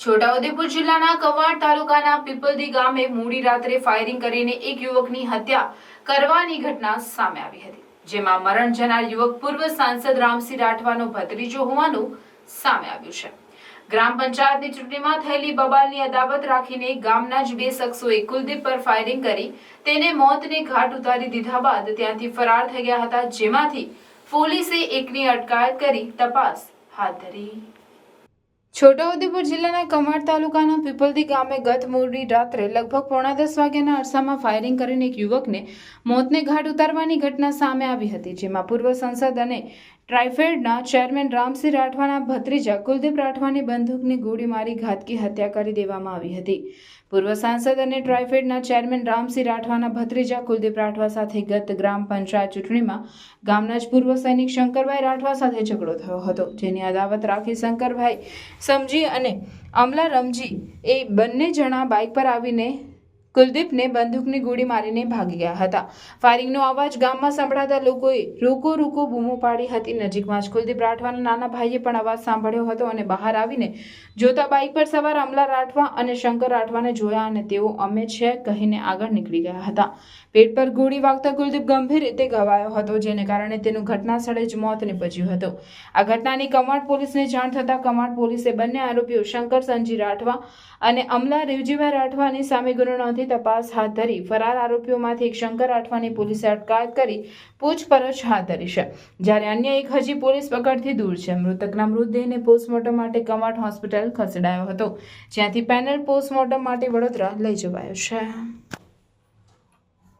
છોટાઉદેપુર જિલ્લાના કવાડ તાલુકાના પીપલદી ગામે મોડી રાત્રે ફાયરિંગ કરીને એક યુવકની હત્યા કરવાની ઘટના સામે આવી હતી, જેમાં મરણ જનાર યુવક પૂર્વ સાંસદ રામસિંહ રાઠવાનો ભત્રીજો હોવાનું સામે આવ્યું છે। ગ્રામ પંચાયતની ચૂંટણીમાં થયેલી બબાલની અદાવત રાખીને ગામના જ બે શખ્સોએ કુલદીપ પર ફાયરિંગ કરી તેને મોતને ઘાટ ઉતારી દીધા બાદ ત્યાંથી ફરાર થઈ ગયા હતા, જેમાંથી પોલીસે એકની અટકાયત કરી તપાસ હાથ ધરી। છોટાઉદેપુર જિલ્લાના કવાડ તાલુકાના પીપલદી ગામે ગત મોડી રાત્રે લગભગ 9:30 વાગ્યાના અરસામાં ફાયરિંગ કરીને એક યુવકને મોતને ઘાટ ઉતારવાની ઘટના સામે આવી હતી, જેમાં પૂર્વ સંસદ અને ટ્રાઇફેડના ચેરમેન રામસિંહ રાઠવાના ભત્રીજા કુલદીપ રાઠવાની બંદૂકની ગોળી મારી ઘાતકી હત્યા કરી દેવામાં આવી હતી। પૂર્વ સાંસદ અને ટ્રાઇફેડના ચેરમેન રામસિંહ રાઠવાના ભત્રીજા કુલદીપ રાઠવા સાથે ગત ગ્રામ પંચાયત ચૂંટણીમાં ગામના જ પૂર્વ સૈનિક શંકરભાઈ રાઠવા સાથે ઝઘડો થયો હતો, જેની અદાવત રાખી શંકરભાઈ સમજી અને અમલા રમજી એ બંને જણા બાઇક પર આવીને કુલદીપને બંદૂકની ગોળી મારીને ભાગી ગયા હતા। ફાયરિંગનો અવાજ ગામમાં સંભળાતા લોકોએ રોકો રોકો બૂમો પાડી હતી। નજીકમાં જ કુલદીપ રાઠવાના નાના ભાઈએ પણ અવાજ સાંભળ્યો હતો અને બહાર આવીને જોતા બાઇક પર સવાર અમલા રાઠવા અને શંકર રાઠવાને જોયા અને તેઓ અમે છે કહીને આગળ નીકળી ગયા હતા। પેટ પર ગોળી વાગતા કુલદીપ ગંભીર રીતે ઘવાયો હતો, જેને કારણે તેનું ઘટના સ્થળે જ મોત નીપજ્યું હતું। આ ઘટનાની કવાડ પોલીસને જાણ થતાં કવાડ પોલીસે બંને આરોપીઓ શંકર સંજી રાઠવા અને અમલા રેવજીભાઈ રાઠવાની સામે ગુનો નોંધી તપાસ હાથ ધરી ફરાર આરોપીઓમાંથી એક શંકર રાઠવાની પોલીસે અટકાયત કરી પૂછપરછ હાથ ધરી છે, જ્યારે અન્ય એક હજી પોલીસ પકડથી દૂર છે। મૃતકના મૃતદેહને પોસ્ટમોર્ટમ માટે કવાડ હોસ્પિટલ ખસેડાયો હતો, જ્યાંથી પેનલ પોસ્ટમોર્ટમ માટે વડોદરા લઈ જવાયો છે।